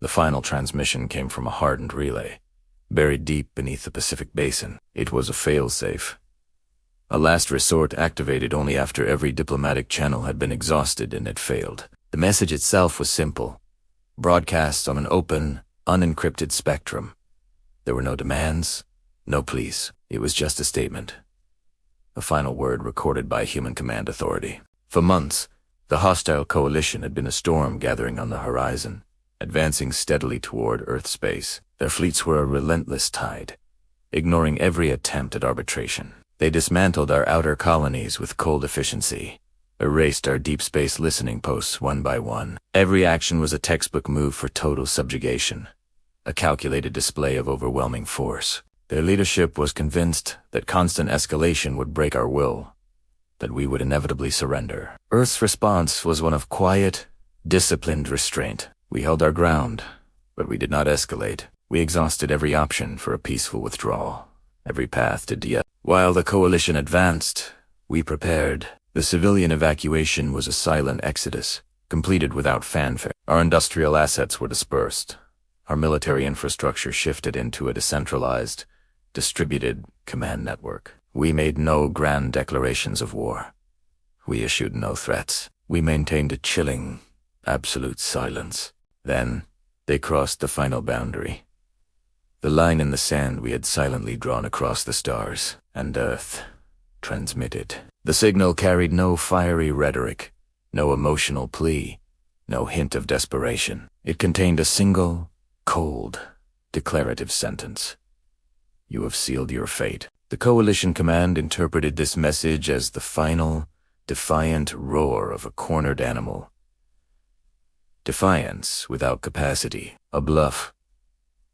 The final transmission came from a hardened relay, buried deep beneath the Pacific Basin. It was a failsafe. A last resort activated only after every diplomatic channel had been exhausted and had failed. The message itself was simple. Broadcasts on an open, unencrypted spectrum. There were no demands, no pleas. It was just a statement. A final word recorded by human command authority. For months, the hostile coalition had been a storm gathering on the horizon, advancing steadily toward Earth space. Their fleets were a relentless tide, ignoring every attempt at arbitration. They dismantled our outer colonies with cold efficiency, erased our deep space listening posts one by one. Every action was a textbook move for total subjugation, a calculated display of overwhelming force. Their leadership was convinced that constant escalation would break our will, that we would inevitably surrender. Earth's response was one of quiet, disciplined restraint. We held our ground, but we did not escalate. We exhausted every option for a peaceful withdrawal, every path to de-escalation. While the coalition advanced, we prepared. The civilian evacuation was a silent exodus, completed without fanfare. Our industrial assets were dispersed. Our military infrastructure shifted into a decentralized, distributed command network. We made no grand declarations of war. We issued no threats. We maintained a chilling, absolute silence. Then, they crossed the final boundary. The line in the sand we had silently drawn across the stars, and Earth transmitted. The signal carried no fiery rhetoric, no emotional plea, no hint of desperation. It contained a single, cold, declarative sentence. You have sealed your fate. The Coalition Command interpreted this message as the final, defiant roar of a cornered animal. Defiance without capacity, a bluff.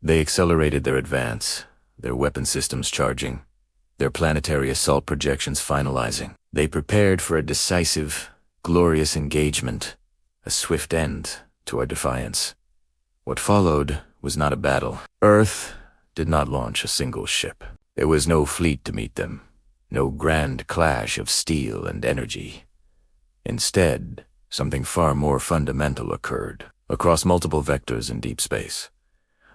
They accelerated their advance, their weapon systems charging, their planetary assault projections finalizing. They prepared for a decisive, glorious engagement, a swift end to our defiance. What followed was not a battle. Earth did not launch a single ship. There was no fleet to meet them, no grand clash of steel and energy. Instead, something far more fundamental occurred. Across multiple vectors in deep space,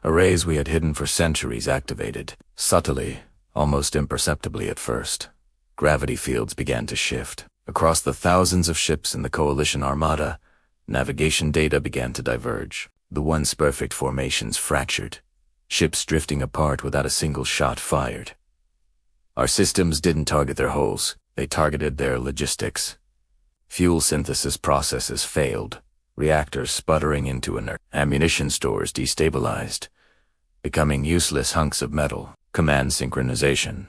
arrays we had hidden for centuries activated, subtly, almost imperceptibly at first. Gravity fields began to shift. Across the thousands of ships in the Coalition Armada, navigation data began to diverge. The once perfect formations fractured, ships drifting apart without a single shot fired. Our systems didn't target their hulls, they targeted their logistics. Fuel synthesis processes failed, reactors sputtering into inert, ammunition stores destabilized, becoming useless hunks of metal. Command synchronization,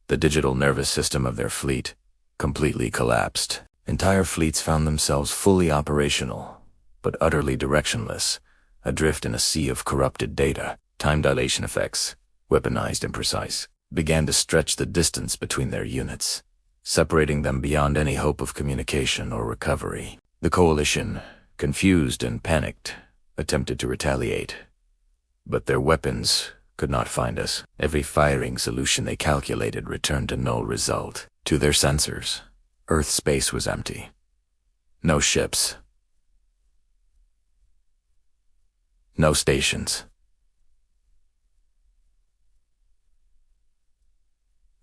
the digital nervous system of their fleet, completely collapsed. Entire fleets found themselves fully operational, but utterly directionless, adrift in a sea of corrupted data. Time dilation effects, weaponized and precise, began to stretch the distance between their units, separating them beyond any hope of communication or recovery. The Coalition, confused and panicked, attempted to retaliate, but their weapons could not find us. Every firing solution they calculated returned to null result. To their sensors, Earth space was empty. No ships. No stations.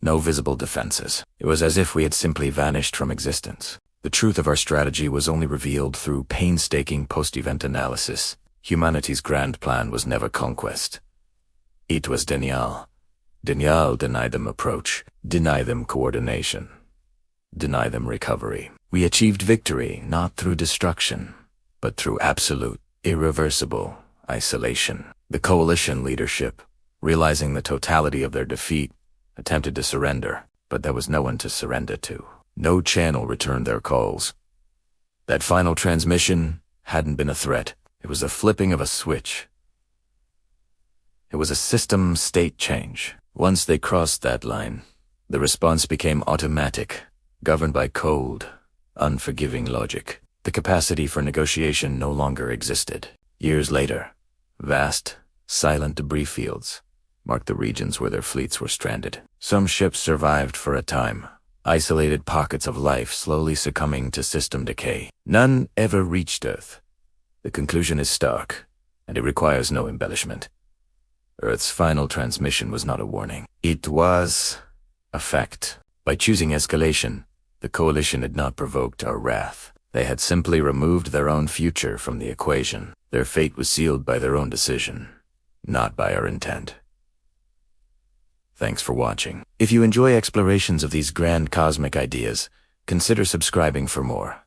No visible defenses. It was as if we had simply vanished from existence. The truth of our strategy was only revealed through painstaking post-event analysis. Humanity's grand plan was never conquest. It was denial. Denial denied them approach, deny them coordination, deny them recovery. We achieved victory not through destruction, but through absolute, irreversible isolation. The Coalition leadership, realizing the totality of their defeat, attempted to surrender, but there was no one to surrender to. No channel returned their calls. That final transmission hadn't been a threat. It was the flipping of a switch. It was a system state change. Once they crossed that line, the response became automatic, governed by cold, unforgiving logic. The capacity for negotiation no longer existed. Years later, vast, silent debris fields marked the regions where their fleets were stranded. Some ships survived for a time, isolated pockets of life slowly succumbing to system decay. None ever reached Earth. The conclusion is stark. and it requires no embellishment. Earth's final transmission was not a warning. It was a fact. By choosing escalation, the Coalition had not provoked our wrath. They had simply removed their own future from the equation. Their fate was sealed by their own decision, not by our intent. Thanks for watching. If you enjoy explorations of these grand cosmic ideas, consider subscribing for more.